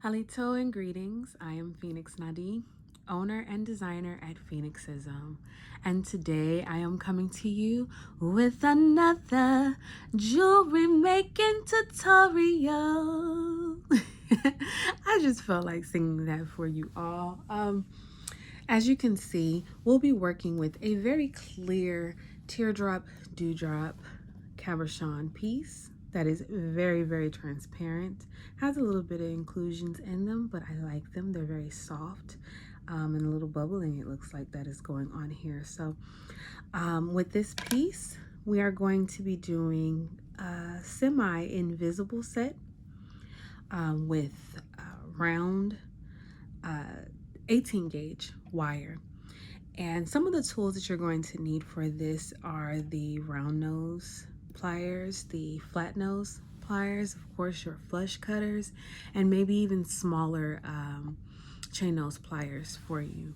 Halito and greetings. I am Phoenix Nadie, owner and designer at Phoenix-Ism, and today I am coming to you with another jewelry making tutorial. I just felt like singing that for you all. As you can see, we'll be working with a very clear teardrop dewdrop cabochon piece that is very transparent. Has a little bit of inclusions in them, but I like them. They're very soft and a little bubbling. It looks like that is going on here. So with this piece, we are going to be doing a semi-invisible set with round 18 gauge wire. And some of the tools that you're going to need for this are the round nose pliers, the flat nose pliers, of course your flush cutters, and maybe even smaller chain nose pliers for you.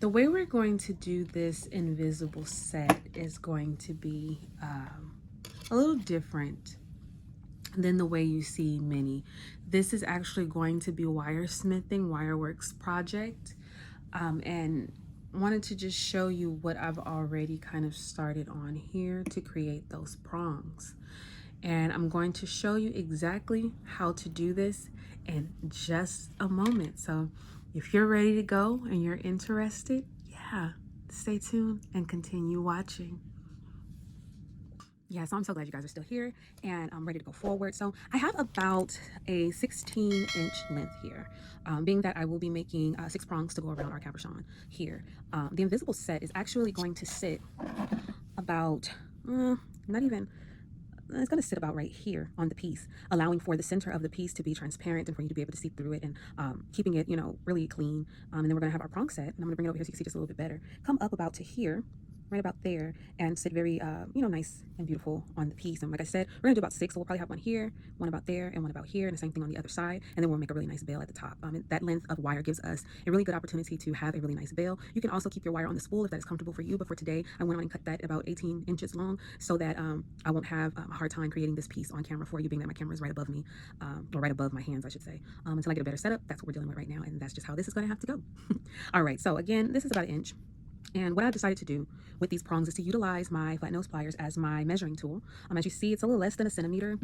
The way we're going to do this invisible set is going to be a little different than the way you see many. This is actually going to be wire smithing, wireworks project, and wanted to just show you what I've already kind of started on here to create those prongs. And I'm going to show you exactly how to do this in just a moment. So if you're ready to go and you're interested, yeah, stay tuned and continue watching. Yeah, so I'm so glad you guys are still here and I'm ready to go forward. So I have about a 16-inch length here, being that I will be making 6 prongs to go around our cabochon here. The invisible set is actually going to sit about, not even, it's going to sit about right here on the piece, allowing for the center of the piece to be transparent and for you to be able to see through it, and keeping it, you know, really clean. And then we're going to have our prong set, and I'm going to bring it over here so you can see just a little bit better. Come up about to here, right about there, and sit very you know, nice and beautiful on the piece. And like I said, we're gonna do about 6, so we'll probably have one here, one about there, and one about here, and the same thing on the other side, and then we'll make a really nice veil at the top. And that length of wire gives us a really good opportunity to have a really nice veil. You can also keep your wire on the spool if that is comfortable for you, but for today I went on and cut that about 18 inches long so that I won't have a hard time creating this piece on camera for you, being that my camera is right above me, or right above my hands I should say. Until I get a better setup, that's what we're dealing with right now, and that's just how this is going to have to go. All right, so again, this is about 1 inch. And what I've decided to do with these prongs is to utilize my flat nose pliers as my measuring tool. As you see, it's a little less than 1 centimeter.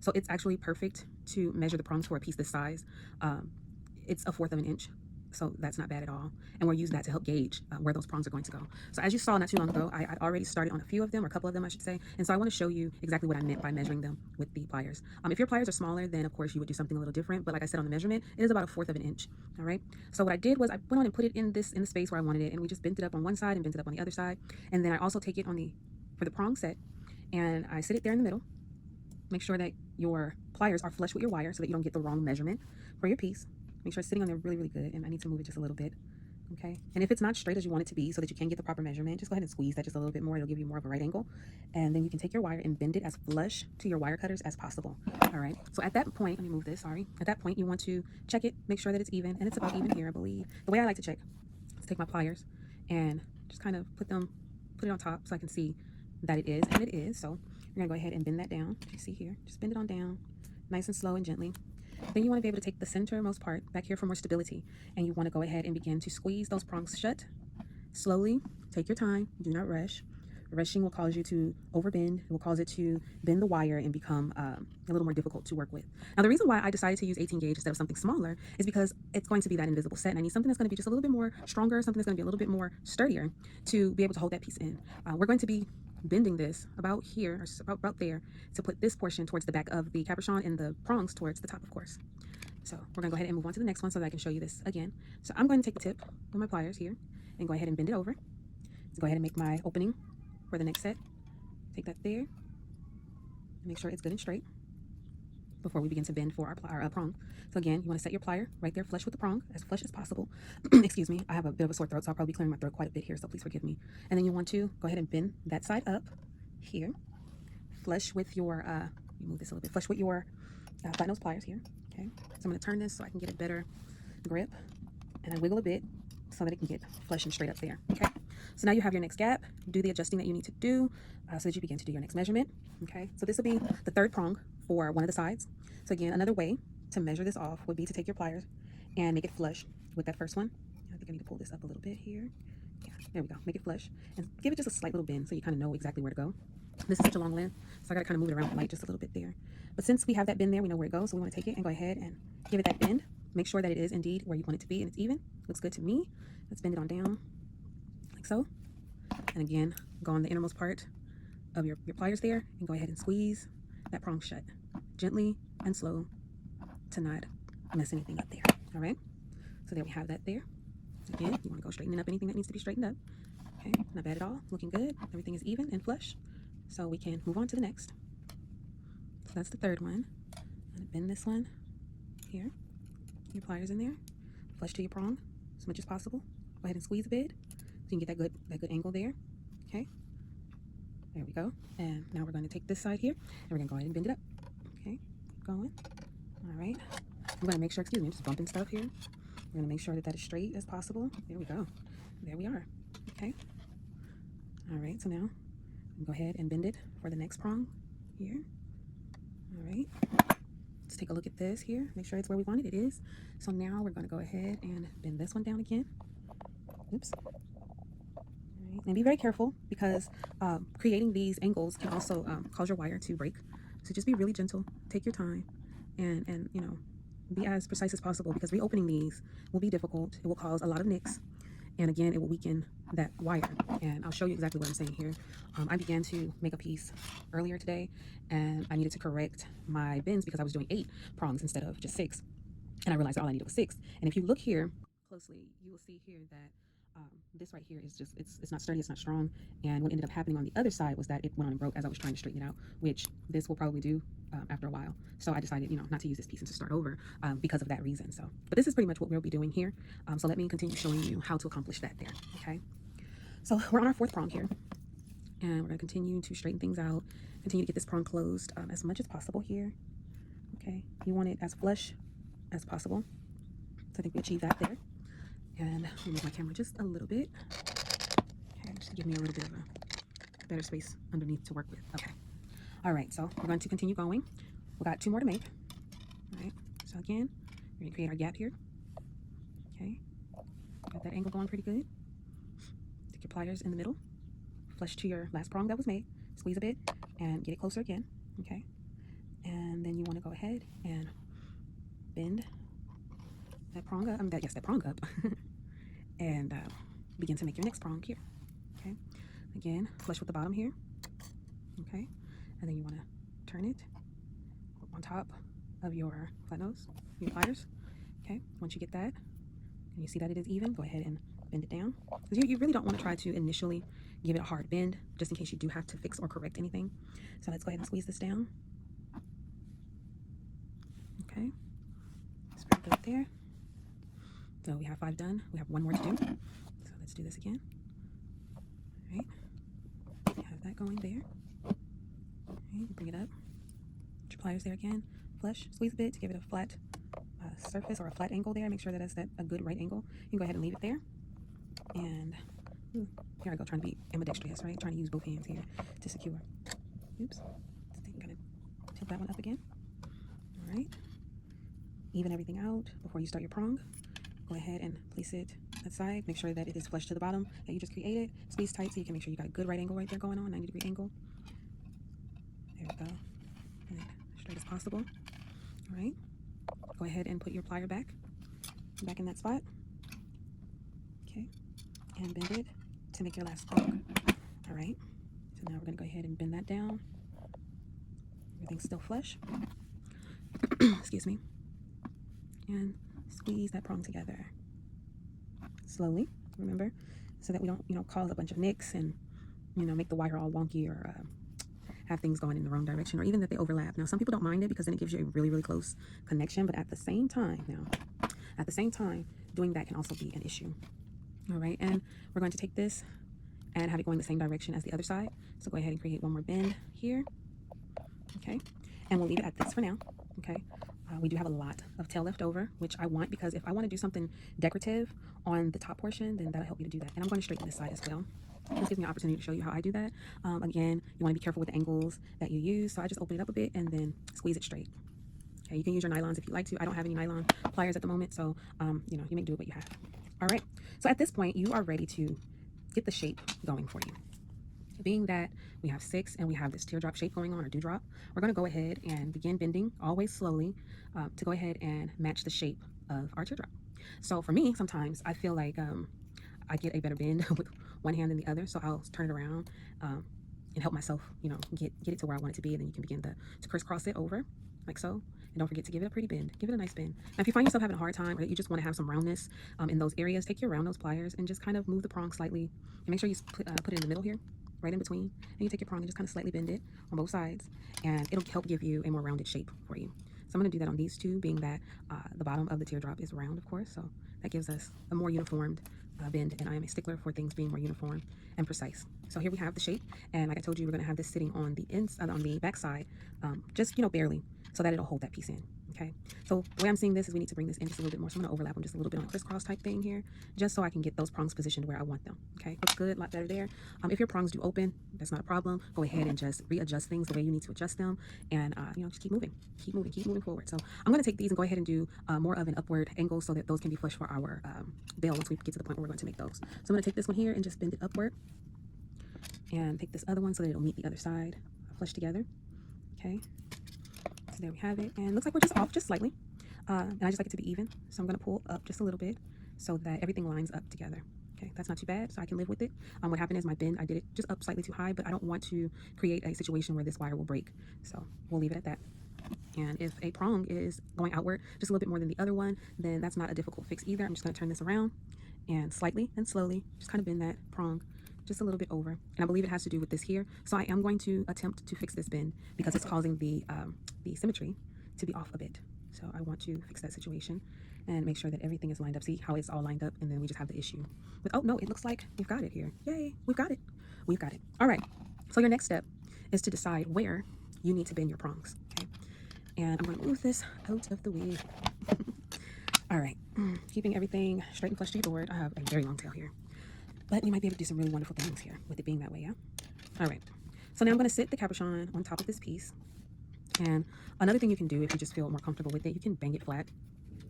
So it's actually perfect to measure the prongs for a piece this size. It's 1/4 of an inch. So that's not bad at all. And we'll use that to help gauge where those prongs are going to go. So as you saw not too long ago, I already started on a few of them, or a couple of them I should say. And so I want to show you exactly what I meant by measuring them with the pliers. If your pliers are smaller, then of course you would do something a little different. But like I said on the measurement, it is about 1/4 of an inch. All right. So what I did was I went on and put it in the space where I wanted it. And we just bent it up on one side and bent it up on the other side. And then I also take it for the prong set, and I sit it there in the middle. Make sure that your pliers are flush with your wire so that you don't get the wrong measurement for your piece. Make sure it's sitting on there really good, and I need to move it just a little bit. Okay, and if it's not straight as you want it to be so that you can get the proper measurement, just go ahead and squeeze that just a little bit more. It'll give you more of a right angle, and then you can take your wire and bend it as flush to your wire cutters as possible. All right, so at that point, let me move this, sorry. At that point, you want to check it, make sure that it's even, and it's about even here, I believe. The way I like to check is take my pliers and just kind of put it on top so I can see that it is, and it is. So we're gonna go ahead and bend that down. You see here, just bend it on down, nice and slow and gently. Then you want to be able to take the centermost part back here for more stability, and you want to go ahead and begin to squeeze those prongs shut. Slowly, take your time, do not rush. Rushing will cause you to overbend. It will cause it to bend the wire and become a little more difficult to work with. Now, the reason why I decided to use 18 gauge instead of something smaller is because it's going to be that invisible set, and I need something that's going to be just a little bit more stronger, something that's going to be a little bit more sturdier to be able to hold that piece in. We're going to be bending this about here, or about there, to put this portion towards the back of the cabochon and the prongs towards the top, of course. So we're gonna go ahead and move on to the next one so that I can show you this again. So I'm going to take the tip of my pliers here and go ahead and bend it over. So go ahead and make my opening for the next set. Take that there, and make sure it's good and straight before we begin to bend for our prong. So again, you want to set your plier right there flush with the prong, as flush as possible. Excuse me, I have a bit of a sore throat, so I'll probably be clearing my throat quite a bit here, so please forgive me. And then you want to go ahead and bend that side up here, flush with your, you move this a little bit, flush with your flat nose pliers here. Okay, so I'm going to turn this so I can get a better grip, and I wiggle a bit so that it can get flush and straight up there. Okay, so now you have your next gap. Do the adjusting that you need to do so that you begin to do your next measurement. Okay, so this will be the 3rd prong for one of the sides. So again, another way to measure this off would be to take your pliers and make it flush with that first one. I think I need to pull this up a little bit here. Yeah, there we go. Make it flush and give it just a slight little bend so you kind of know exactly where to go. This is such a long length, so I got to kind of move it around the light just a little bit there. But since we have that bend there, we know where it goes, so we want to take it and go ahead and give it that bend. Make sure that it is indeed where you want it to be and it's even. Looks good to me. Let's bend it on down like so. And again, go on the innermost part of your pliers there and go ahead and squeeze that prong shut gently and slow to not mess anything up there. All right, so there we have that there. Again, you want to go straightening up anything that needs to be straightened up. Okay, not bad at all. Looking good. Everything is even and flush, so we can move on to the next. So that's the third one. I'm gonna bend this one here. Your pliers in there. Flush to your prong as much as possible. Go ahead and squeeze a bit so you can get that good angle there. Okay, there we go. And now we're going to take this side here and we're gonna go ahead and bend it up. Okay, keep going. All right, I'm gonna make sure, excuse me, I'm just bumping stuff here. We're gonna make sure that that is straight as possible. There we go. There we are. Okay. All right, so now go ahead and bend it for the next prong here. All right, let's take a look at this here. Make sure it's where we want it. It is. So now we're gonna go ahead and bend this one down again. Oops. All right, and be very careful because creating these angles can also cause your wire to break. So just be really gentle. Take your time, and you know, be as precise as possible because reopening these will be difficult. It will cause a lot of nicks, and again, it will weaken that wire. And I'll show you exactly what I'm saying here. I began to make a piece earlier today, and I needed to correct my bends because I was doing 8 prongs instead of just 6, and I realized all I needed was 6. And if you look here closely, you will see here that this right here is just, it's not sturdy, it's not strong. And what ended up happening on the other side was that it went on and broke as I was trying to straighten it out, which this will probably do after a while. So I decided, you know, not to use this piece and to start over because of that reason. So, but this is pretty much what we'll be doing here. So let me continue showing you how to accomplish that there. Okay. So we're on our 4th prong here, and we're gonna continue to straighten things out, continue to get this prong closed as much as possible here. Okay. You want it as flush as possible. So I think we achieve that there. And let me move my camera just a little bit. Okay, just to give me a little bit of a better space underneath to work with. Okay. All right, so we're going to continue going. We got 2 more to make. All right, so again, we're gonna create our gap here. Okay, got that angle going pretty good. Take your pliers in the middle, flush to your last prong that was made, squeeze a bit, and get it closer again. Okay, and then you want to go ahead and bend that prong up. That prong up. And begin to make your next prong here. Okay, again, flush with the bottom here. Okay, and then you want to turn it on top of your flat nose, your pliers. Okay, once you get that and you see that it is even, go ahead and bend it down, because you really don't want to try to initially give it a hard bend just in case you do have to fix or correct anything. So let's go ahead and squeeze this down. Okay, that's pretty good there. So we have 5 done. We have 1 more to do. So let's do this again. All right. Have that going there. All right. Bring it up. Put your pliers there again. Flush. Squeeze a bit to give it a flat surface or a flat angle there. Make sure that it's a good right angle. You can go ahead and leave it there. And here I go, trying to be ambidextrous, right? Trying to use both hands here to secure. Oops. I think I'm gonna tilt that one up again. All right. Even everything out before you start your prong. Go ahead and place it that side. Make sure that it is flush to the bottom that you just created. Squeeze tight so you can make sure you got a good right angle right there going on, 90-degree angle. There we go. And straight as possible. All right. Go ahead and put your plier back in that spot. Okay. And bend it to make your last prong. All right. So now we're gonna go ahead and bend that down. Everything's still flush. Excuse me. And squeeze that prong together slowly, remember, so that we don't, you know, cause a bunch of nicks and, you know, make the wire all wonky or have things going in the wrong direction, or even that they overlap. Now, some people don't mind it because then it gives you a really, really close connection, but at the same time, doing that can also be an issue. All right, and we're going to take this and have it going the same direction as the other side. So go ahead and create 1 more bend here. Okay, and we'll leave it at this for now. Okay. We do have a lot of tail left over, which I want because if I want to do something decorative on the top portion, then that'll help me to do that. And I'm going to straighten this side as well. This gives me an opportunity to show you how I do that. Again, you want to be careful with the angles that you use. So I just open it up a bit and then squeeze it straight. Okay, you can use your nylons if you like to. I don't have any nylon pliers at the moment, so you know, you make do with what you have. All right, so at this point, you are ready to get the shape going for you. Being that we have 6 and we have this teardrop shape going on, or dewdrop, we're going to go ahead and begin bending, always slowly, to go ahead and match the shape of our teardrop. So for me, sometimes I feel like I get a better bend with one hand than the other, so I'll turn it around and help myself, you know, get it to where I want it to be, and then you can begin to crisscross it over, like so. And don't forget to give it a pretty bend. Give it a nice bend. Now, if you find yourself having a hard time, or that you just want to have some roundness in those areas, take your round nose pliers and just kind of move the prong slightly. And make sure you put it in the middle here, right in between. And you take your prong and just kind of slightly bend it on both sides, and it'll help give you a more rounded shape for you. So I'm going to do that on these two, being that the bottom of the teardrop is round, of course, so that gives us a more uniformed bend, and I am a stickler for things being more uniform and precise. So here we have the shape, and like I told you, we're going to have this sitting on the inside, on the back side, just, you know, barely, so that it'll hold that piece in. Okay, so the way I'm seeing this is we need to bring this in just a little bit more. So I'm going to overlap them just a little bit on a crisscross type thing here, just so I can get those prongs positioned where I want them. Okay, looks good, a lot better there. If your prongs do open, that's not a problem. Go ahead and just readjust things the way you need to adjust them, and you know, just keep moving, keep moving forward. So I'm going to take these and go ahead and do more of an upward angle so that those can be flush for our veil once we get to the point where we're going to make those. So I'm going to take this one here and just bend it upward, and take this other one so that it'll meet the other side flush together. Okay, so there we have it, and looks like we're just off just slightly. And I just like it to be even, so I'm going to pull up just a little bit so that everything lines up together. Okay, that's not too bad, so I can live with it. What happened is my bend, I did it just up slightly too high, but I don't want to create a situation where this wire will break, so we'll leave it at that. And if a prong is going outward just a little bit more than the other one, then that's not a difficult fix either. I'm just going to turn this around and slightly and slowly just kind of bend that prong just a little bit over. And I believe it has to do with this here, so I am going to attempt to fix this bend because it's causing the symmetry to be off a bit. So I want to fix that situation and make sure that everything is lined up. See how it's all lined up, and then we just have the issue with, oh no, it looks like we've got it here. Yay, we've got it. We've got it. All right, so your next step is to decide where you need to bend your prongs, okay? And I'm going to move this out of the way. All right, keeping everything straight and flush to your board. I have a very long tail here, but you might be able to do some really wonderful things here with it being that way, yeah? All right, so now I'm going to sit the cabochon on top of this piece. And another thing you can do if you just feel more comfortable with it, you can bang it flat.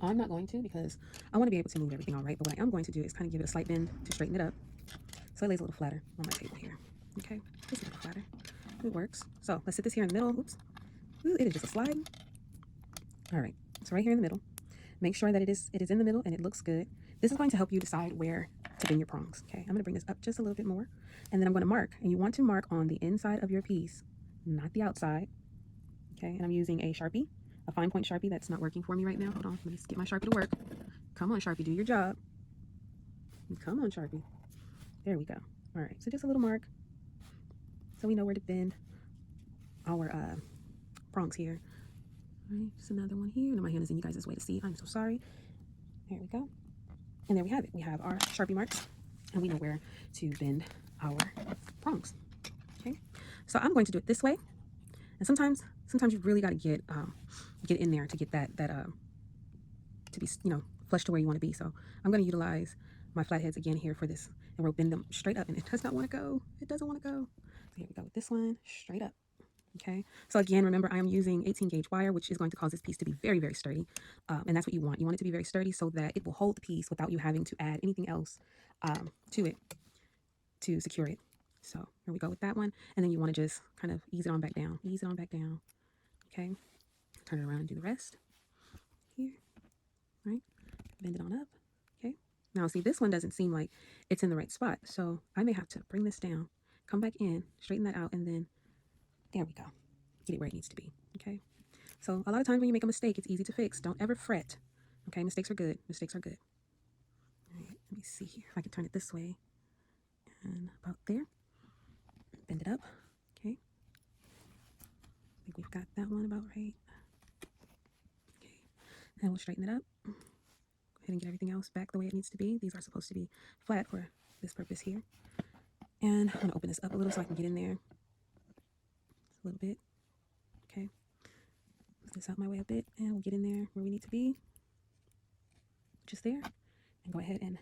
I'm not going to because I want to be able to move everything all right, but what I am going to do is kind of give it a slight bend to straighten it up so it lays a little flatter on my table here. Okay, just a little flatter. It works. So let's sit this here in the middle. Oops. Ooh, it is just a slide. All right, so right here in the middle. Make sure that it is in the middle and it looks good. This is going to help you decide where to bend your prongs. Okay, I'm going to bring this up just a little bit more, and then I'm going to mark. And you want to mark on the inside of your piece, not the outside. Okay, and I'm using a Sharpie, a fine point Sharpie that's not working for me right now. Hold on, let me get my Sharpie to work. Come on, Sharpie, do your job. Come on, Sharpie. There we go. All right, so just a little mark so we know where to bend our prongs here. All right, just another one here. Now my hand is in you guys' way to see. I'm so sorry. There we go. And there we have it. We have our Sharpie marks, and we know where to bend our prongs. Okay, so I'm going to do it this way. And sometimes you really got to get in there to get that to be, you know, flush to where you want to be. So I'm going to utilize my flatheads again here for this, and we'll bend them straight up. And it does not want to go. It doesn't want to go. So here we go with this one, straight up. Okay. So again, remember I am using 18 gauge wire, which is going to cause this piece to be very, very sturdy, and that's what you want. You want it to be very sturdy so that it will hold the piece without you having to add anything else to it to secure it. So here we go with that one, and then you want to just kind of ease it on back down. Ease it on back down. Okay, turn it around and do the rest here. Right, bend it on up. Okay, now see, this one doesn't seem like it's in the right spot, so I may have to bring this down, come back in, straighten that out, and then there we go, get it where it needs to be. Okay, so a lot of times when you make a mistake, it's easy to fix. Don't ever fret. Okay, mistakes are good. Mistakes are good. All right, let me see here if I can turn it this way, and about there. Bend it up. Okay, I think we've got that one about right. And we'll straighten it up. Go ahead and get everything else back the way it needs to be. These are supposed to be flat for this purpose here. And I'm going to open this up a little so I can get in there. Just a little bit. Okay. Move this out my way a bit, and we'll get in there where we need to be. Just there. And go ahead and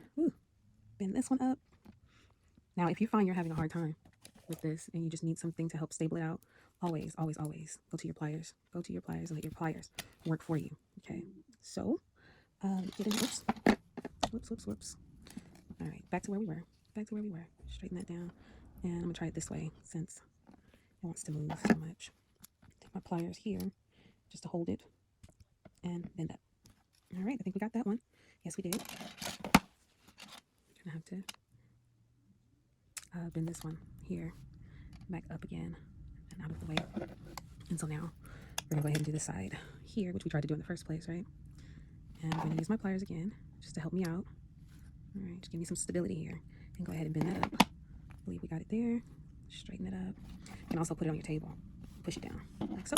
bend this one up. Now, if you find you're having a hard time with this and you just need something to help stable it out, always, always, always go to your pliers. Go to your pliers and let your pliers work for you. Okay. So, get in. Whoops. Whoops, whoops, whoops. All right. Back to where we were. Back to where we were. Straighten that down. And I'm going to try it this way since it wants to move so much. Take my pliers here just to hold it and bend up. All right. I think we got that one. Yes, we did. Gonna have to bend this one here back up again and out of the way. And so now we're gonna go ahead and do the side here, which we tried to do in the first place, right? And I'm gonna use my pliers again just to help me out. All right, just give me some stability here and go ahead and bend that up. I believe we got it there. Straighten it up. You can also put it on your table. Push it down like so.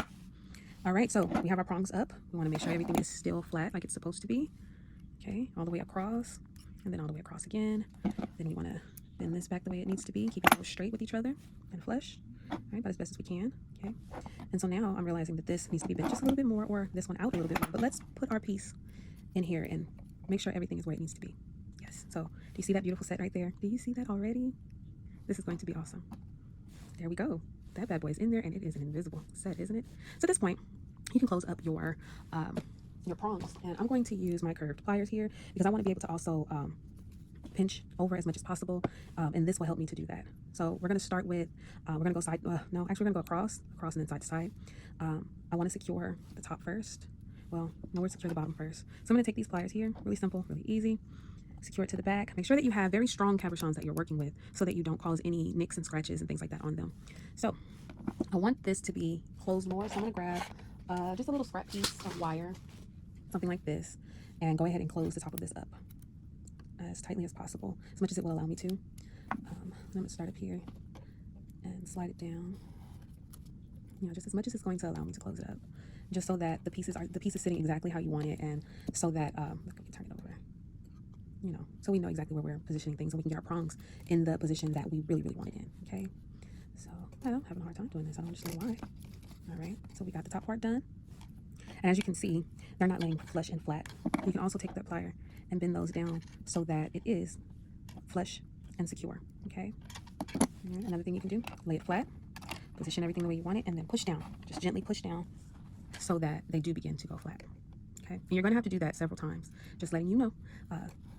All right, so we have our prongs up. We want to make sure everything is still flat like it's supposed to be. Okay, all the way across and then all the way across again. Then we want to bend this back the way it needs to be, keep it straight with each other and flush. All right, about as best as we can. Okay, and so now I'm realizing that this needs to be bent just a little bit more, or this one out a little bit more. But let's put our piece in here and make sure everything is where it needs to be. Yes, so do you see that beautiful set right there? Do you see that already? This is going to be awesome. There we go. That bad boy is in there, and it is an invisible set, isn't it? So at this point, you can close up your prongs, and I'm going to use my curved pliers here because I want to be able to also pinch over as much as possible, and this will help me to do that. So we're going to start with, we're going to go side, no, actually we're going to go across and then side to side. I want to secure the top first. Well, no, we're secure the bottom first. So I'm going to take these pliers here, really simple, really easy. Secure it to the back. Make sure that you have very strong cabochons that you're working with so that you don't cause any nicks and scratches and things like that on them. So I want this to be closed more, so I'm going to grab just a little scrap piece of wire, something like this, and go ahead and close the top of this up as tightly as possible, as much as it will allow me to. I'm going to start up here and slide it down, you know, just as much as it's going to allow me to close it up, just so that the piece is sitting exactly how you want it, and so that look, we can turn it over, you know, so we know exactly where we're positioning things, and we can get our prongs in the position that we really, really want it in. Okay, so I'm having a hard time doing this. I don't understand why. All right, so we got the top part done, and as you can see, they're not laying flush and flat. You can also take that plier and bend those down so that it is flush and secure. Okay, another thing you can do, lay it flat, position everything the way you want it, and then push down, just gently push down so that they do begin to go flat. Okay, and you're going to have to do that several times, just letting you know,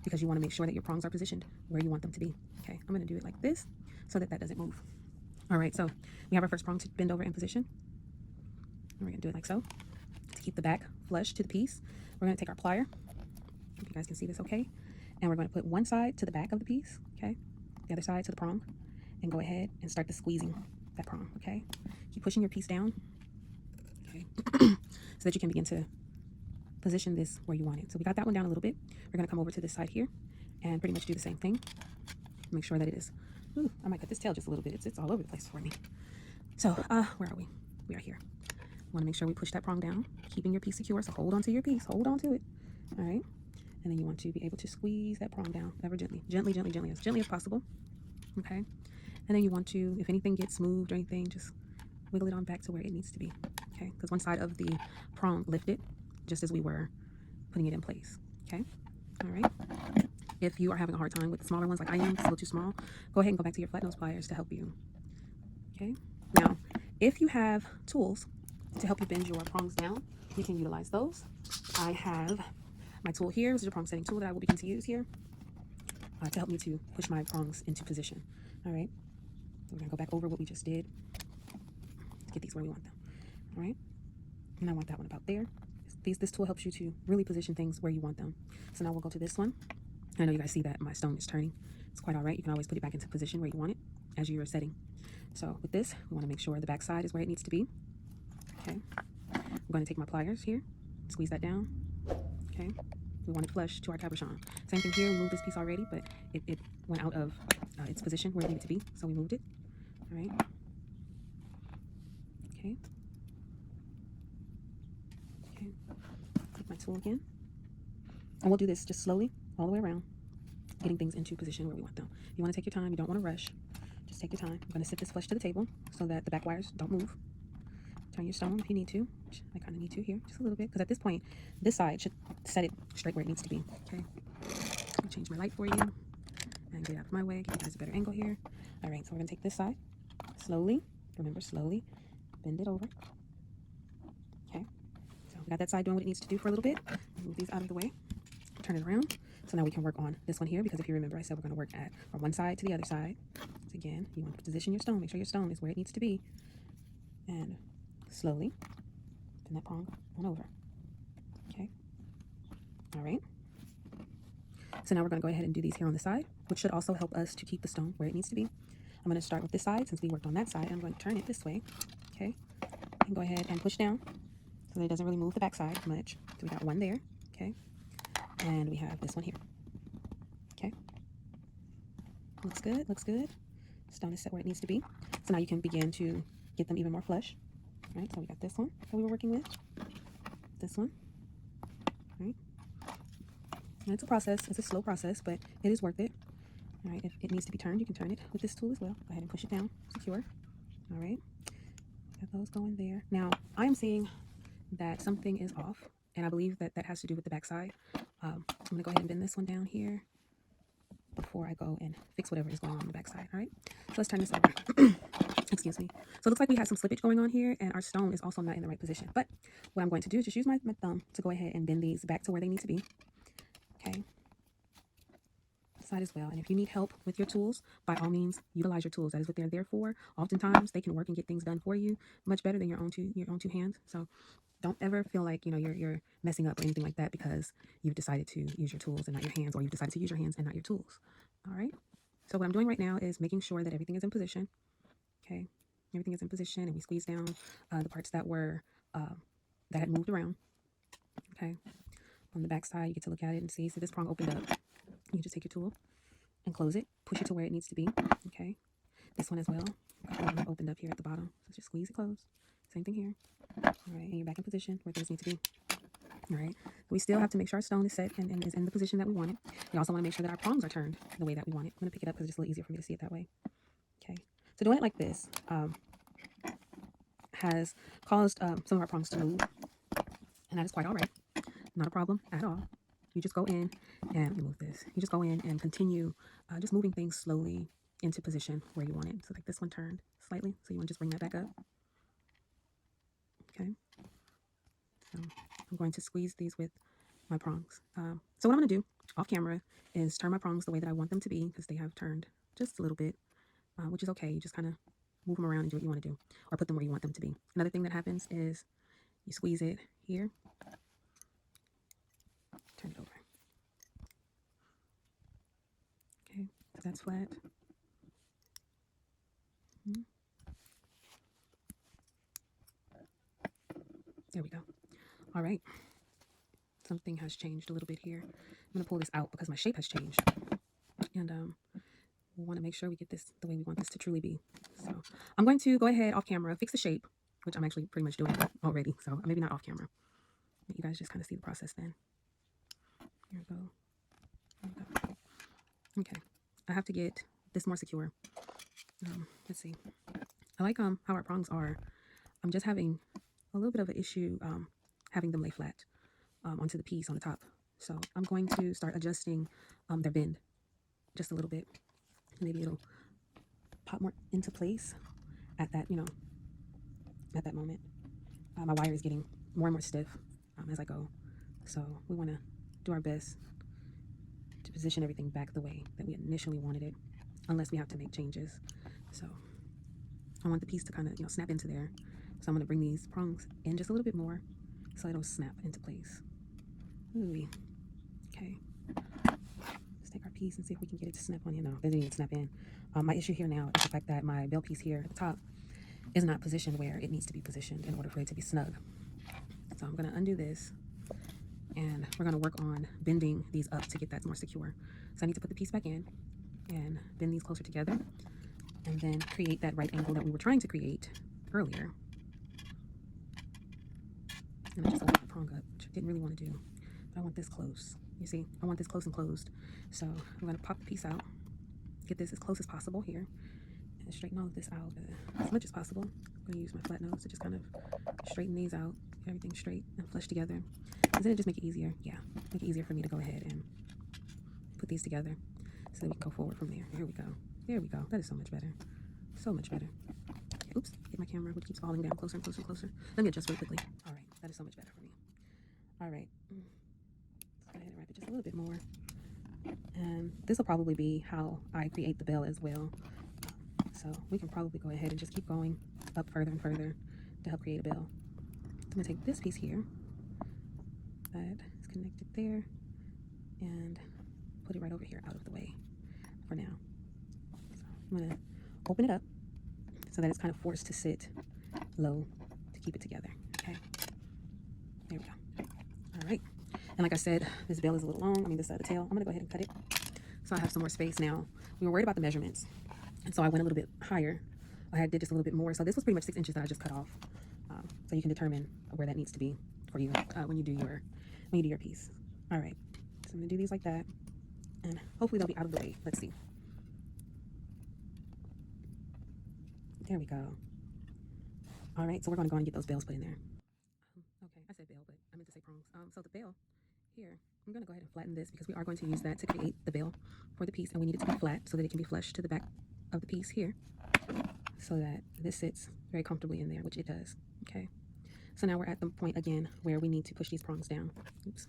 because you want to make sure that your prongs are positioned where you want them to be. Okay, I'm going to do it like this so that that doesn't move. All right, so we have our first prong to bend over in position. And we're going to do it like so to keep the back flush to the piece. We're going to take our plier. Hope you guys can see this okay. And we're going to put one side to the back of the piece, okay, the other side to the prong, and go ahead and start the squeezing that prong. Okay, keep pushing your piece down, okay, so that you can begin to position this where you want it. So we got that one down a little bit. We're going to come over to this side here and pretty much do the same thing. Make sure that it is, ooh, I might cut this tail just a little bit. It's all over the place for me. So where are we? We are here. Want to make sure we push that prong down, keeping your piece secure. So hold on to your piece, hold on to it. All right, and then you want to be able to squeeze that prong down ever gently, gently, gently, gently, as gently as possible. Okay, and then you want to, if anything gets moved or anything, just wiggle it on back to where it needs to be. Okay, because one side of the prong lifted just as we were putting it in place. Okay, all right. If you are having a hard time with the smaller ones like I am, it's a little too small, go ahead and go back to your flat nose pliers to help you. Okay, now if you have tools to help you bend your prongs down, you can utilize those. I have my tool here. This is a prong setting tool that I will begin to use here to help me to push my prongs into position. All right, so we're gonna go back over what we just did to get these where we want them. All right, and I want that one about there. This tool helps you to really position things where you want them. So now we'll go to this one. I know you guys see that my stone is turning. It's quite all right. You can always put it back into position where you want it as you're setting. So with this, we want to make sure the back side is where it needs to be. Okay, I'm going to take my pliers here, squeeze that down. Okay, we want it flush to our cabochon. Same thing here. We moved this piece already, but it went out of its position where it needed to be, so we moved it. All right. Okay. Okay. Take my tool again, and we'll do this just slowly all the way around, getting things into position where we want them. You want to take your time. You don't want to rush. Just take your time. I'm going to sit this flush to the table so that the back wires don't move. Turn your stone if you need to, which I kind of need to here, just a little bit, because at this point, this side should set it straight where it needs to be. Okay, let me change my light for you and get out of my way, give you guys a better angle here. All right, so we're going to take this side slowly. Remember, slowly bend it over. Okay, so we got that side doing what it needs to do for a little bit. Move these out of the way, turn it around. So now we can work on this one here, because if you remember, I said we're going to work at from one side to the other side. So again, you want to position your stone, make sure your stone is where it needs to be, and slowly bend that prong on over. Okay, all right. So now we're going to go ahead and do these here on the side, which should also help us to keep the stone where it needs to be. I'm going to start with this side. Since we worked on that side, I'm going to turn it this way. Okay, and go ahead and push down so that it doesn't really move the back side much. So we got one there. Okay, and we have this one here. Okay, looks good, looks good. Stone is set where it needs to be. So now you can begin to get them even more flush. All right, so we got this one that we were working with, this one. All right, and it's a process, it's a slow process, but it is worth it. All right, if it needs to be turned, you can turn it with this tool as well. Go ahead and push it down, secure. All right, got those going there. Now I am seeing that something is off, and I believe that that has to do with the back side. I'm gonna go ahead and bend this one down here before I go and fix whatever is going on the back side. All right, so let's turn this over. Excuse me. So it looks like we have some slippage going on here, and our stone is also not in the right position. But what I'm going to do is just use my thumb to go ahead and bend these back to where they need to be. Okay, side as well. And if you need help with your tools, by all means utilize your tools. That is what they're there for. Oftentimes they can work and get things done for you much better than your own two hands. So don't ever feel like you're messing up or anything like that because you've decided to use your tools and not your hands, or you've decided to use your hands and not your tools. All right, so what I'm doing right now is making sure that everything is in position. Okay, everything is in position, and we squeeze down the parts that were that had moved around. Okay, on the back side you get to look at it and see. So this prong opened up. You just take your tool and close it, push it to where it needs to be. Okay, this one as well opened up here at the bottom, so just squeeze it closed. Same thing here. All right, and you're back in position where things need to be. All right, we still have to make sure our stone is set and is in the position that we want it. We also want to make sure that our prongs are turned the way that we want it. I'm going to pick it up because it's just a little easier for me to see it that way. Okay, so doing it like this has caused some of our prongs to move, and that is quite all right. Not a problem at all. You just go in and remove this. You just go in and continue just moving things slowly into position where you want it. So like this one turned slightly, so you want to just bring that back up. Okay. So I'm going to squeeze these with my prongs. So what I'm going to do off camera is turn my prongs the way that I want them to be, because they have turned just a little bit, which is okay. You just kind of move them around and do what you want to do, or put them where you want them to be. Another thing that happens is you squeeze it here, turn it over. Okay, so that's flat. There we go. All right. Something has changed a little bit here. I'm going to pull this out because my shape has changed. And we want to make sure we get this the way we want this to truly be. So I'm going to go ahead off camera, fix the shape, which I'm actually pretty much doing already. So maybe not off camera. But you guys just kind of see the process then. Here we go. There we go. Okay. I have to get this more secure. Let's see. I like how our prongs are. I'm just having a little bit of an issue having them lay flat onto the piece on the top. So I'm going to start adjusting their bend just a little bit. Maybe it'll pop more into place at that, at that moment. My wire is getting more and more stiff as I go. So we want to do our best to position everything back the way that we initially wanted it, unless we have to make changes. So I want the piece to kind of, snap into there. So I'm going to bring these prongs in just a little bit more so it'll snap into place. Ooh. Okay. Let's take our piece and see if we can get it to snap on in. No, it didn't even snap in. My issue here now is the fact that my bell piece here at the top is not positioned where it needs to be positioned in order for it to be snug. So I'm going to undo this, and we're going to work on bending these up to get that more secure. So I need to put the piece back in and bend these closer together, and then create that right angle that we were trying to create earlier. And I just opened the prong up, which I didn't really want to do, but I want this close. You see, I want this close and closed. So I'm going to pop the piece out, get this as close as possible here, and straighten all of this out as much as possible. I'm going to use my flat nose to just kind of straighten these out, get everything straight and flush together. And then it just make it easier. Yeah, make it easier for me to go ahead and put these together so that we can go forward from there. Here we go. There we go. That is so much better. So much better. oops, hit my camera, which keeps falling down closer and closer and closer. Let me adjust really quickly. All right, that is so much better for me. All right, let's go ahead and wrap it just a little bit more. And this will probably be how I create the bell as well. So we can probably go ahead and just keep going up further and further to help create a bell. I'm gonna take this piece here that is connected there and put it right over here out of the way for now. So I'm gonna open it up so that it's kind of forced to sit low to keep it together, okay? There we go. All right. And like I said, this bell is a little long. I mean, this the tail. I'm gonna go ahead and cut it so I have some more space now. We were worried about the measurements, and so I went a little bit higher. I did just a little bit more. So this was pretty much 6 inches that I just cut off. So you can determine where that needs to be for you when you do your piece. All right. So I'm gonna do these like that, and hopefully they'll be out of the way. Let's see. There we go. All right. So we're gonna go and get those bells put in there. Okay, I said bell, but I meant to say prongs. So the bell here, I'm gonna go ahead and flatten this because we are going to use that to create the bell for the piece, and we need it to be flat so that it can be flush to the back of the piece here, so that this sits very comfortably in there, which it does. Okay. So now we're at the point again where we need to push these prongs down. Oops,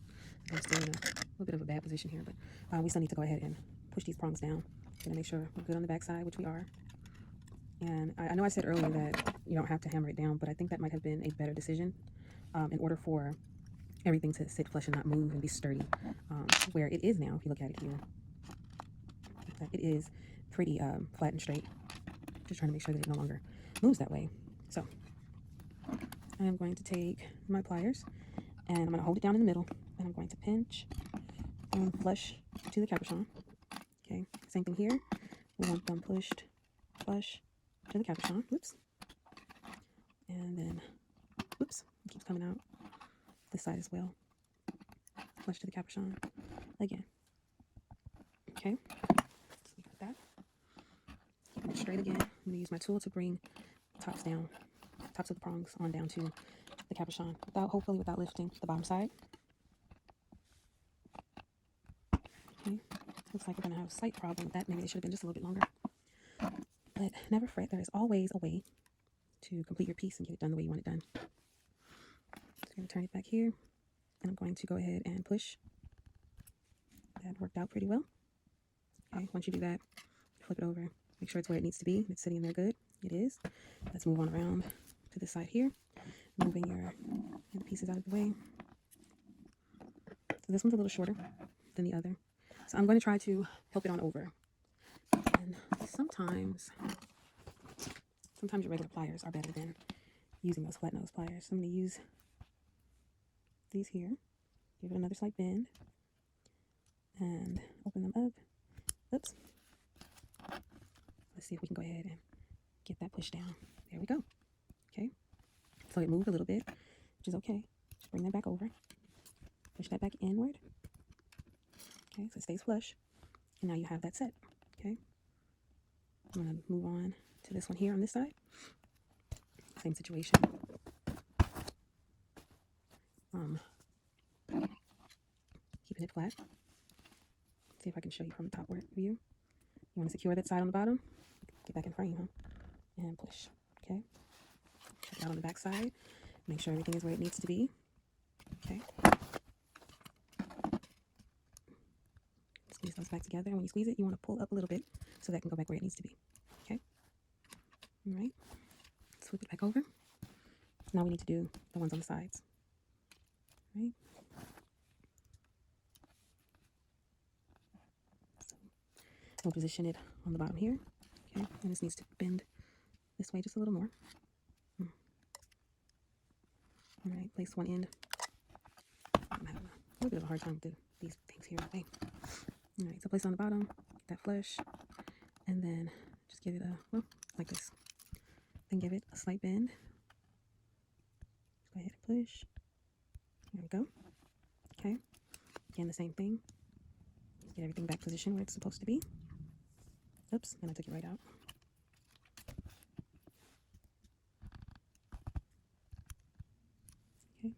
I'm still in a little bit of a bad position here, but we still need to go ahead and push these prongs down. Gonna make sure we're good on the back side, which we are. And I know I said earlier that you don't have to hammer it down, but I think that might have been a better decision in order for everything to sit flush and not move and be sturdy, where it is now. If you look at it here, it is pretty flat and straight. Just trying to make sure that it no longer moves that way. So I'm going to take my pliers and I'm going to hold it down in the middle, and I'm going to pinch and flush to the cabochon. Okay, same thing here. We want them pushed flush to the cabochon. Whoops. And then, whoops, it keeps coming out this side as well. Flush to the cabochon again. Okay, so we got that. Keeping it straight again. I'm going to use my tool to bring tops down, tops of the prongs on down to the cabochon, hopefully without lifting the bottom side. Okay, looks like we're going to have a slight problem with that. Maybe it should have been just a little bit longer. But never fret, there is always a way to complete your piece and get it done the way you want it done. Just going to turn it back here, and I'm going to go ahead and push. That worked out pretty well. Okay, once you do that, flip it over. Make sure it's where it needs to be. It's sitting in there good. It is. Let's move on around to this side here, moving your pieces out of the way. So this one's a little shorter than the other. So I'm going to try to help it on over. And sometimes your regular pliers are better than using those flat nose pliers. So I'm going to use these here, give it another slight bend, and open them up. Oops. Let's see if we can go ahead and get that pushed down. There we go. Okay. So it moved a little bit, which is okay. Just bring that back over. Push that back inward. Okay, so it stays flush. And now you have that set. Okay. I'm going to move on to this one here on this side. Same situation. Keeping it flat. See if I can show you from the top view. You want to secure that side on the bottom. Get back in frame, huh? And push. Okay. Check it out on the back side. Make sure everything is where it needs to be. Okay. Squeeze those back together. And when you squeeze it, you want to pull up a little bit so that can go back where it needs to be. Okay. All right. Flip it back over. Now we need to do the ones on the sides. All right. So we'll position it on the bottom here. Okay. And this needs to bend this way just a little more. All right. Place one end. I'm having a little bit of a hard time with these things here. Okay. All right. So place it on the bottom. Get that flush. And then just give it like this. Then give it a slight bend. Go ahead and push. There we go. Okay. Again, the same thing. Get everything back positioned where it's supposed to be. Oops, and I took it right out. Okay.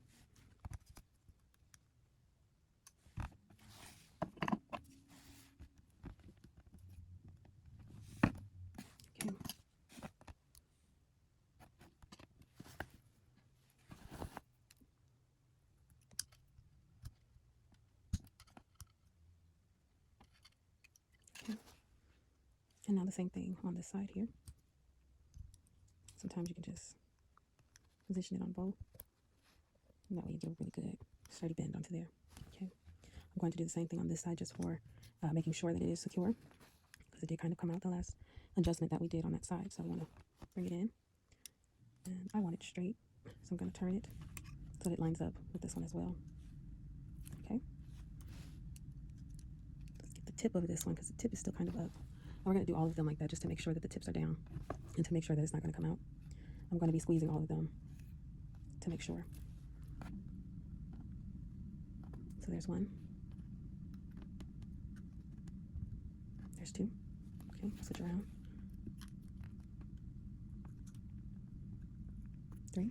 Okay. And now the same thing on this side here. Sometimes you can just position it on both. And that way you get a really good sturdy bend onto there. Okay. I'm going to do the same thing on this side just for making sure that it is secure, because it did kind of come out the last adjustment that we did on that side. So I want to bring it in, and I want it straight. So I'm going to turn it so that it lines up with this one as well. Okay. Let's get the tip of this one because the tip is still kind of up. And we're going to do all of them like that just to make sure that the tips are down and to make sure that it's not going to come out. I'm going to be squeezing all of them to make sure. So there's one. There's two. Okay, switch around. 3,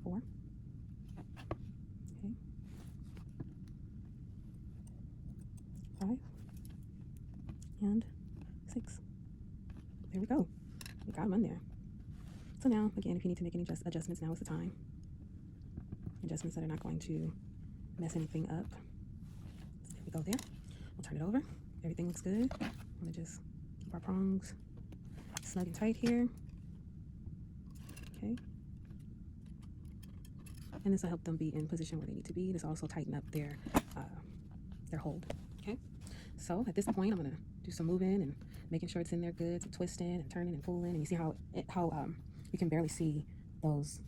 4. Okay. 5 and 6. There we go. We got them in there. So now, again, if you need to make any adjustments, now is the time. Adjustments that are not going to mess anything up. So there we go there. We'll turn it over. Everything looks good. I'm going to just keep our prongs snug and tight here. Okay. And this will help them be in position where they need to be. This will also tighten up their hold. Okay. So at this point, I'm going to do some moving and making sure it's in there good, some twisting and turning and pulling. And you see how you can barely see those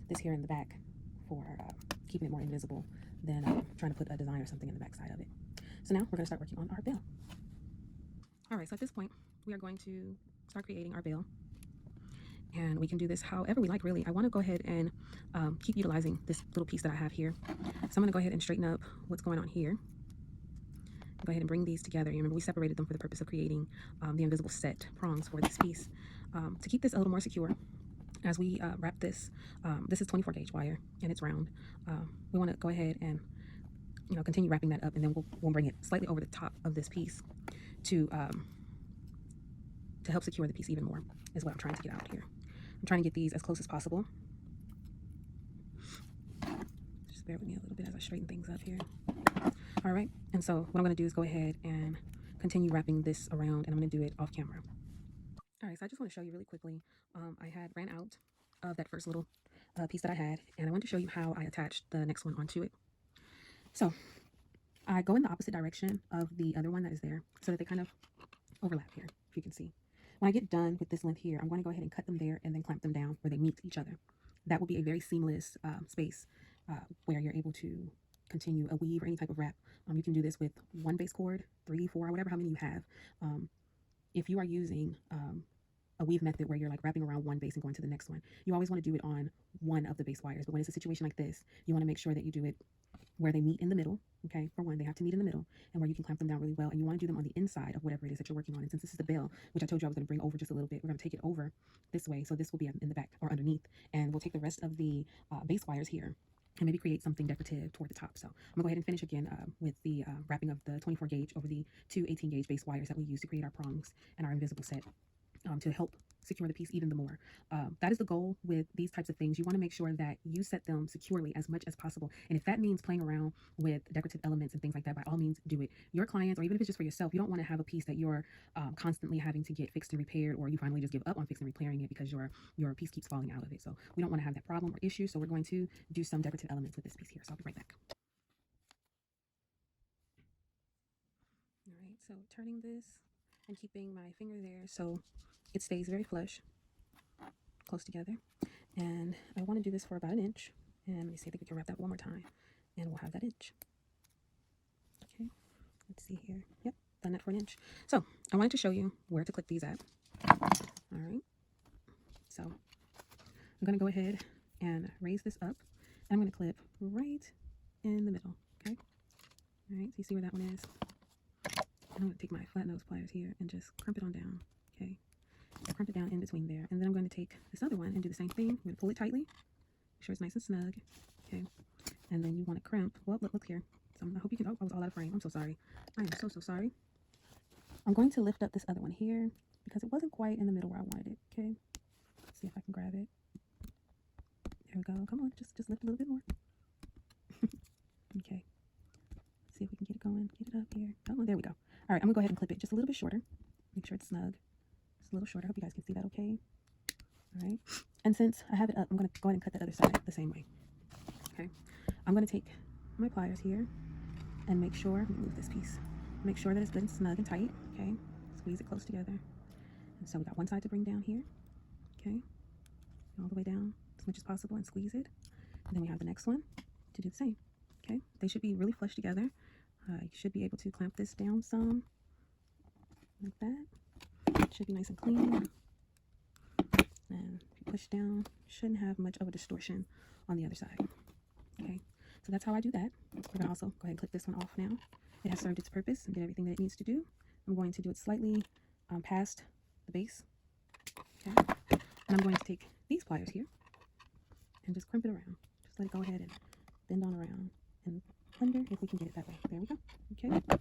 this here in the back for keeping it more invisible than trying to put a design or something in the back side of it. So now we're going to start working on our bail. All right, so at this point, we are going to start creating our bail. And we can do this however we like, really. I want to go ahead and keep utilizing this little piece that I have here. So I'm going to go ahead and straighten up what's going on here. Go ahead and bring these together. You remember we separated them for the purpose of creating the invisible set prongs for this piece. To keep this a little more secure, as we wrap this, this is 24 gauge wire and it's round. We want to go ahead and continue wrapping that up, and then we'll bring it slightly over the top of this piece to help secure the piece even more, is what I'm trying to get out here. I'm trying to get these as close as possible. Just bear with me a little bit as I straighten things up here. All right, and so what I'm going to do is go ahead and continue wrapping this around, and I'm going to do it off camera. All right, so I just want to show you really quickly. I had ran out of that first little piece that I had, and I want to show you how I attached the next one onto it. So I go in the opposite direction of the other one that is there so that they kind of overlap here, if you can see. When I get done with this length here, I'm going to go ahead and cut them there and then clamp them down where they meet each other. That will be a very seamless space where you're able to continue a weave or any type of wrap. You can do this with one base cord, 3, 4, whatever, how many you have. If you are using a weave method where you're like wrapping around one base and going to the next one, you always want to do it on one of the base wires. But when it's a situation like this, you want to make sure that you do it where they meet in the middle. Okay, for one, they have to meet in the middle, and where you can clamp them down really well. And you want to do them on the inside of whatever it is that you're working on. And since this is the bail, which I told you I was going to bring over just a little bit, we're going to take it over this way. So this will be in the back or underneath, and we'll take the rest of the base wires here and maybe create something decorative toward the top. So I'm gonna go ahead and finish again with the wrapping of the 24 gauge over the 2 18 gauge base wires that we use to create our prongs and our invisible set to help secure the piece even the more. That is the goal with these types of things. You want to make sure that you set them securely as much as possible. And if that means playing around with decorative elements and things like that, by all means do it. Your clients, or even if it's just for yourself, you don't want to have a piece that you're constantly having to get fixed and repaired, or you finally just give up on fixing and repairing it because your piece keeps falling out of it. So we don't want to have that problem or issue. So we're going to do some decorative elements with this piece here. So I'll be right back. All right, so turning this and keeping my finger there so it stays very flush, close together. And I want to do this for about 1 inch. And let me see if we can wrap that one more time, and we'll have that inch. Okay, let's see here. Yep, done that for 1 inch. So I wanted to show you where to clip these at. All right, so I'm going to go ahead and raise this up. I'm going to clip right in the middle. Okay, all right, so you see where that one is? I'm going to take my flat nose pliers here and just crump it on down. Okay, crump it down in between there, and then I'm going to take this other one and do the same thing. I'm going to pull it tightly, make sure it's nice and snug. Okay, and then you want to crimp. Well, look here. So I hope you can. Oh, I was all out of frame. I'm so sorry. I am so sorry. I'm going to lift up this other one here because it wasn't quite in the middle where I wanted it. Okay, let's see if I can grab it. There we go. Come on, just lift a little bit more. Okay, let's see if we can get it going. Get it up here. Oh, there we go. All right, I'm gonna go ahead and clip it just a little bit shorter. Make sure it's snug. Just a little shorter. I hope you guys can see that okay. All right. And since I have it up, I'm gonna go ahead and cut the other side the same way. Okay. I'm gonna take my pliers here and make sure, let me move this piece. Make sure that it's good and snug and tight. Okay. Squeeze it close together. And so we got one side to bring down here. Okay. All the way down as much as possible and squeeze it. And then we have the next one to do the same. Okay. They should be really flush together. You should be able to clamp this down some, like that. It should be nice and clean. And if you push down, shouldn't have much of a distortion on the other side. Okay, so that's how I do that. We're gonna also go ahead and clip this one off now. It has served its purpose and did everything that it needs to do. I'm going to do it slightly past the base. Okay, and I'm going to take these pliers here and just crimp it around. Just let it go ahead and bend on around and under if we can get it that way. There we go. Okay.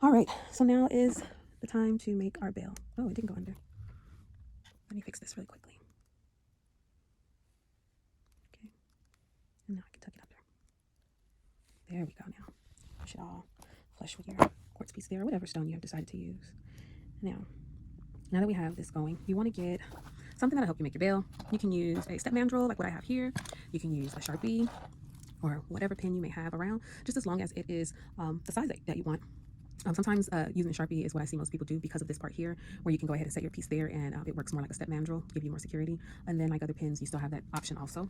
All right, so now is the time to make our bail. Oh, it didn't go under. Let me fix this really quickly. Okay, and now I can tuck it under. There we go now. Push it all flush with your quartz piece there, or whatever stone you have decided to use. Now that we have this going, you want to get something that'll help you make your bail. You can use a step mandrel like what I have here. You can use a Sharpie or whatever pen you may have around, just as long as it is the size that you want. Sometimes using a Sharpie is what I see most people do because of this part here, where you can go ahead and set your piece there and it works more like a step mandrel to give you more security. And then like other pens, you still have that option also.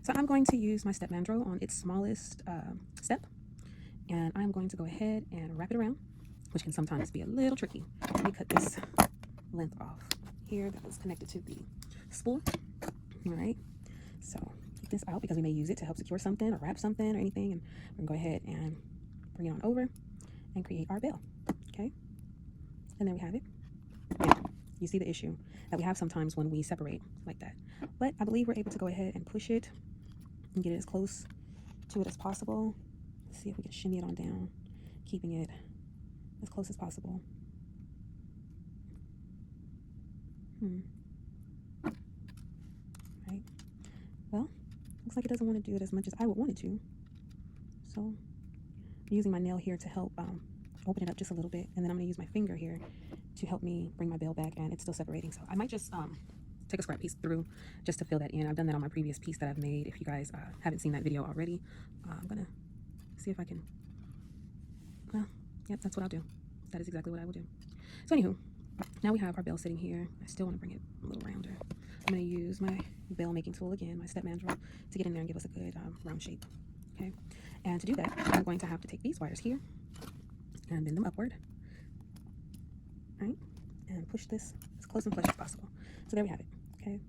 So I'm going to use my step mandrel on its smallest step, and I'm going to go ahead and wrap it around, which can sometimes be a little tricky. Let me cut this length off here that was connected to the spool. All right, so keep this out because we may use it to help secure something or wrap something or anything, and we're gonna go ahead and bring it on over and create our bail. Okay, and there we have it. Now, you see the issue that we have sometimes when we separate like that, but I believe we're able to go ahead and push it and get it as close to it as possible. Let's see if we can shimmy it on down, keeping it as close as possible. Right, well, looks like it doesn't want to do it as much as I would want it to, so I'm using my nail here to help open it up just a little bit, and then I'm going to use my finger here to help me bring my bail back, and it's still separating. So I might just take a scrap piece through just to fill that in. I've done that on my previous piece that I've made. If you guys haven't seen that video already, I'm going to see if I can, well, yep, that's what I'll do. That is exactly what I will do. So anywho, now we have our bail sitting here. I still want to bring it a little rounder. I'm going to use my bail making tool again, my step mandrel, to get in there and give us a good round shape. Okay, and to do that, I'm going to have to take these wires here and bend them upward, right, and push this as close and flush as possible. So there we have it. Okay,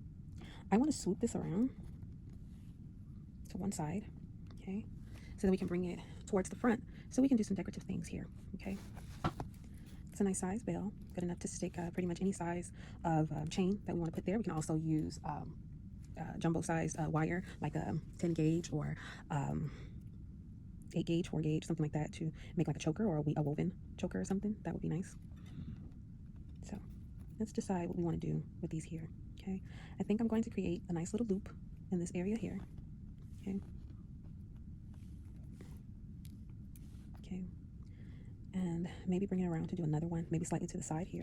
I want to swoop this around to one side, okay, so that we can bring it towards the front so we can do some decorative things here. Okay, it's a nice size bail, good enough to stick pretty much any size of chain that we want to put there. We can also use jumbo size wire, like a 10 gauge or 8 gauge, 4 gauge, something like that, to make like a choker or a woven choker or something. That would be nice. So let's decide what we want to do with these here. Okay, I think I'm going to create a nice little loop in this area here. Okay, and maybe bring it around to do another one, maybe slightly to the side here.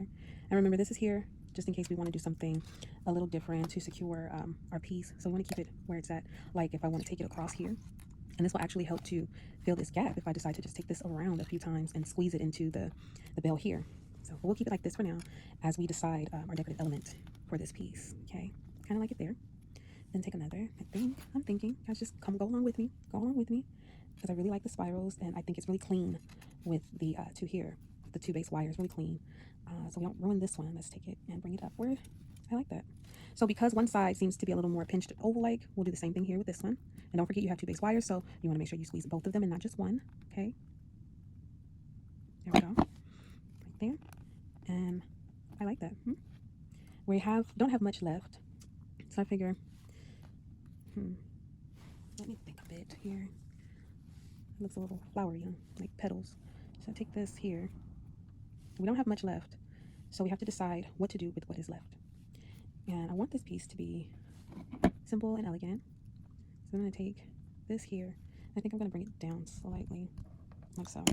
And remember, this is here just in case we want to do something a little different to secure our piece. So we want to keep it where it's at. Like if I want to take it across here, and this will actually help to fill this gap if I decide to just take this around a few times and squeeze it into the bail here. So we'll keep it like this for now as we decide our decorative element for this piece. Okay, kind of like it there. Then take another. I'm thinking, guys, just go along with me, because I really like the spirals, and I think it's really clean with the two here, the two base wires, really clean. So we don't ruin this one. Let's take it and bring it upward. I like that. So because one side seems to be a little more pinched oval-like, we'll do the same thing here with this one. And don't forget, you have two base wires, so you want to make sure you squeeze both of them and not just one. Okay, there we go, right there. And I like that. We don't have much left, so I figure, let me think a bit here. It looks a little flowery, like petals. So take this here. We don't have much left, so we have to decide what to do with what is left. And I want this piece to be simple and elegant. So I'm going to take this here. I think I'm going to bring it down slightly. like so.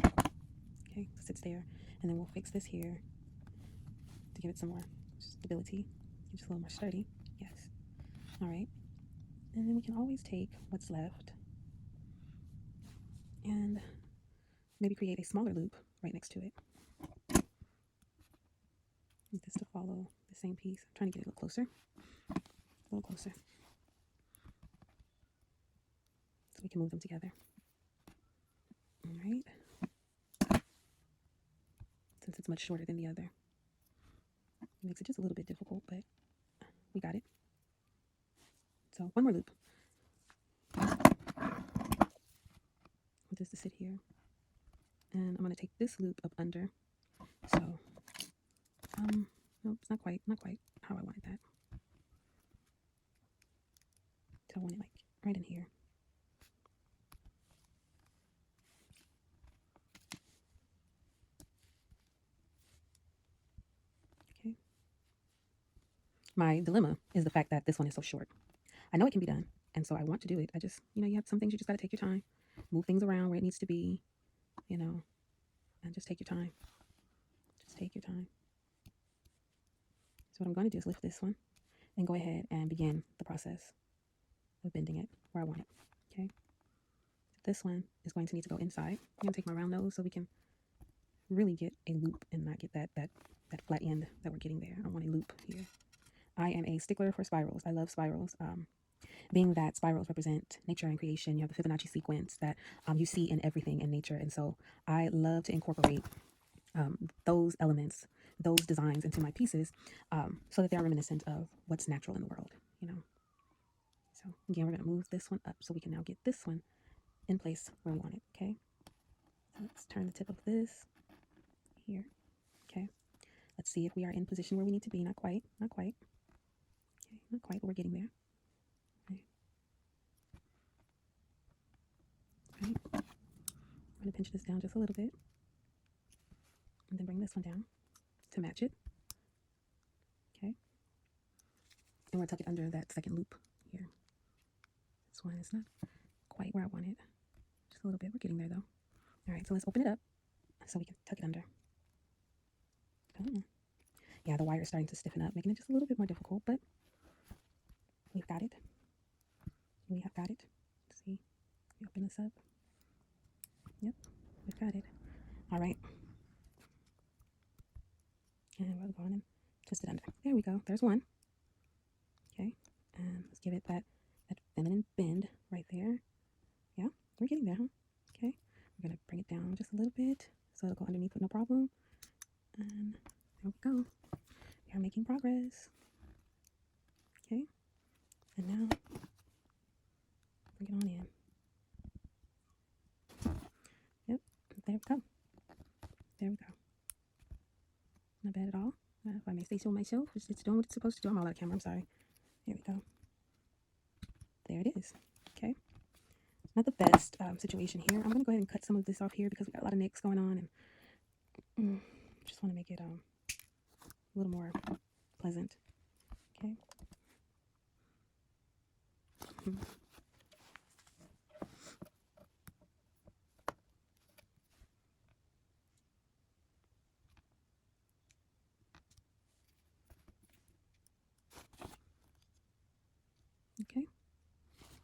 Okay, sits there, and then we'll fix this here to give it some more stability, just a little more sturdy. Yes. All right, and then we can always take what's left and maybe create a smaller loop right next to it. Need this to follow the same piece. I'm trying to get it a little closer. A little closer. So we can move them together. All right. Since it's much shorter than the other, it makes it just a little bit difficult, but we got it. So one more loop. Just to sit here. And I'm going to take this loop up under. So, no, it's not quite how I wanted that. So I want it like right in here. Okay. My dilemma is the fact that this one is so short. I know it can be done, and so I want to do it. I just, you have some things you just got to take your time, move things around where it needs to be, and just take your time. Just take your time. So what I'm going to do is lift this one and go ahead and begin the process of bending it where I want it. Okay. This one is going to need to go inside. I'm going to take my round nose so we can really get a loop and not get that flat end that we're getting there. I want a loop here. I am a stickler for spirals. I love spirals. Being that spirals represent nature and creation, you have the Fibonacci sequence that you see in everything in nature. And so I love to incorporate those elements, those designs into my pieces so that they are reminiscent of what's natural in the world, So again, we're going to move this one up so we can now get this one in place where we want it, okay? So let's turn the tip of this here, okay? Let's see if we are in position where we need to be. Not quite. Okay, not quite, but we're getting there. Right. I'm going to pinch this down just a little bit. And then bring this one down to match it. Okay. And we're going to tuck it under that second loop here. This one is not quite where I want it. Just a little bit. We're getting there though. All right, so let's open it up so we can tuck it under. Yeah, the wire is starting to stiffen up, making it just a little bit more difficult, but we've got it. We have got it. Let's see. We open this up. Yep, we've got it. All right. And we're going and twist it under. There we go. There's one. Okay. And let's give it that feminine bend right there. Yeah, we're getting there, huh? Okay. We're going to bring it down just a little bit so it'll go underneath with no problem. And there we go. We are making progress. Okay. And now, bring it on in. Yep. There we go. There we go. Not bad at all. If I may say so myself, it's doing what it's supposed to do. I'm all out of camera. I'm sorry. There we go. There it is. Okay. Not the best situation here. I'm going to go ahead and cut some of this off here because we got a lot of nicks going on, and just want to make it a little more pleasant. Okay. Okay.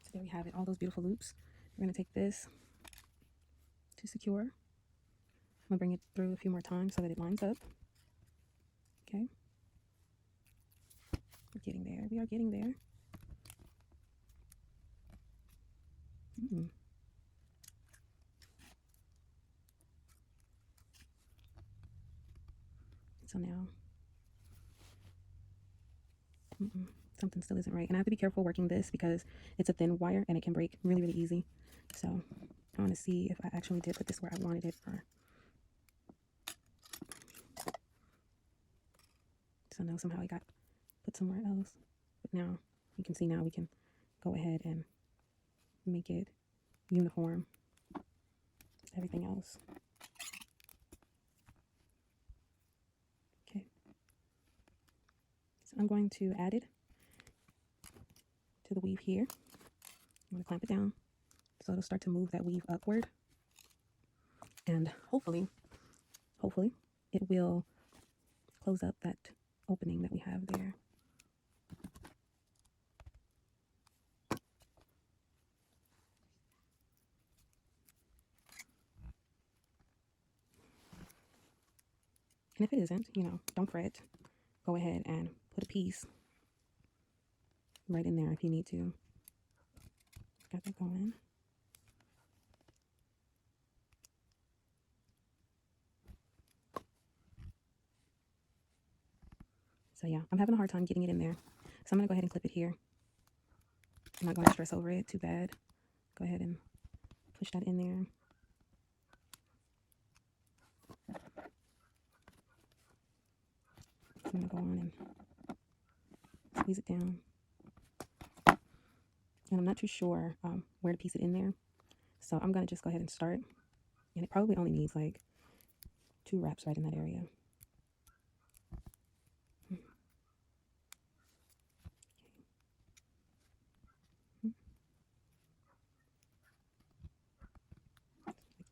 So there we have it. All those beautiful loops. We're going to take this to secure. I'm going to bring it through a few more times so that it lines up. Okay. We're getting there. We are getting there. So now, something still isn't right. And I have to be careful working this because it's a thin wire and it can break really, really easy. So I want to see if I actually did put this where I wanted it. So now somehow it got put somewhere else. But now you can see now we can go ahead and make it uniform with everything else. Okay. So I'm going to add it to the weave here. I'm going to clamp it down so it'll start to move that weave upward. And hopefully it will close up that opening that we have there. And if it isn't, you know, don't fret. Go ahead and put a piece right in there if you need to. Got that going. So yeah, I'm having a hard time getting it in there. So I'm gonna go ahead and clip it here. I'm not gonna stress over it too bad. Go ahead and push that in there. I'm gonna go on and squeeze it down. And I'm not too sure where to piece it in there. So I'm gonna just go ahead and start. And it probably only needs like 2 wraps right in that area.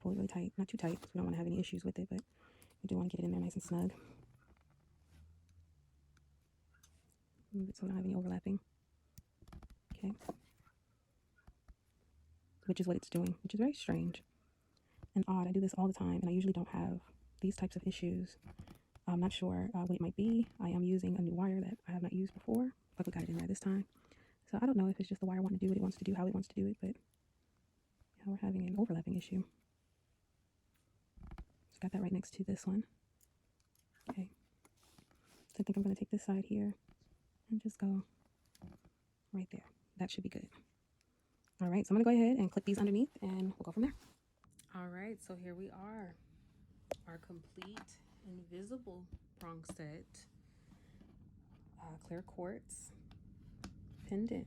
Pull it really tight. Not too tight because we don't want to have any issues with it, but we do want to get it in there nice and snug. Move it so we don't have any overlapping. Okay. Which is what it's doing, which is very strange and odd. I do this all the time, and I usually don't have these types of issues. I'm not sure what it might be. I am using a new wire that I have not used before, but we got it in there this time. So I don't know if it's just the wire wanting to do what it wants to do, how it wants to do it, but yeah, we're having an overlapping issue. Just got that right next to this one. Okay. So I think I'm going to take this side here and just go right there. That should be good. All right, so I'm going to go ahead and clip these underneath and we'll go from there. All right, so here we are. Our complete invisible prong set, clear quartz pendant.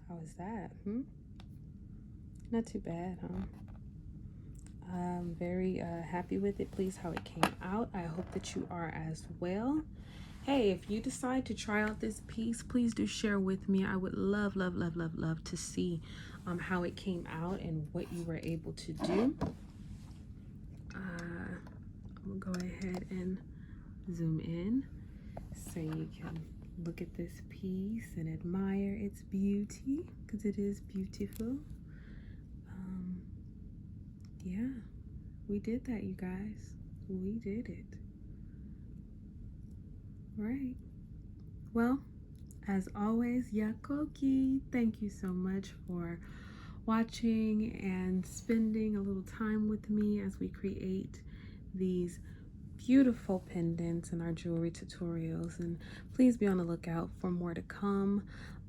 How is that? Not too bad, huh? I'm very happy with it. Pleased how it came out. I hope that you are as well. Hey, if you decide to try out this piece, please do share with me. I would love to see how it came out and what you were able to do. I'm gonna go ahead and zoom in so you can look at this piece and admire its beauty, because it is beautiful. Yeah, we did that, you guys. We did it. Right. Well, as always, Yakoki, thank you so much for watching and spending a little time with me as we create these beautiful pendants in our jewelry tutorials. And please be on the lookout for more to come.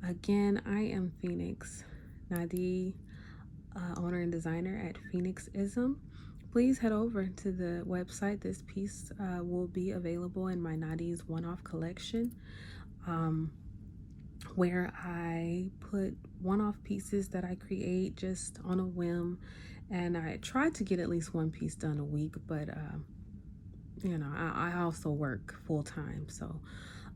Again, I am Phoenix, Nadie, owner and designer at Phoenix-Ism. Please head over to the website. This piece will be available in my Nadie's one-off collection, where I put one-off pieces that I create just on a whim. And I try to get at least one piece done a week, but you know, I also work full-time. So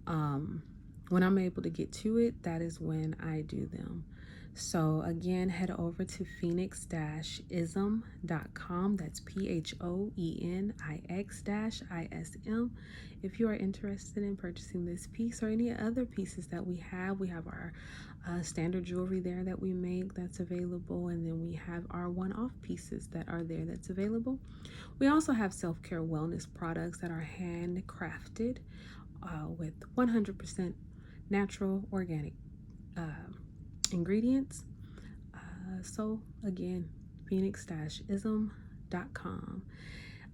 when I'm able to get to it, that is when I do them. So again, head over to phoenix-ism.com. That's PHOENIX-ISM. If you are interested in purchasing this piece or any other pieces that we have our standard jewelry there that we make that's available, and then we have our one-off pieces that are there that's available. We also have self-care wellness products that are handcrafted with 100% natural organic ingredients. So again, phoenix-ism.com.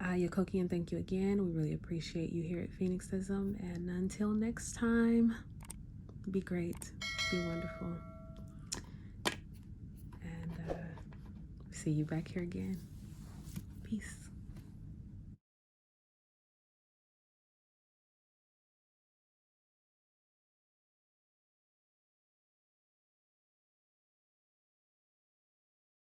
Yakoki, and thank you again. We really appreciate you here at Phoenix-Ism. And until next time, be great, be wonderful, and see you back here again. Peace.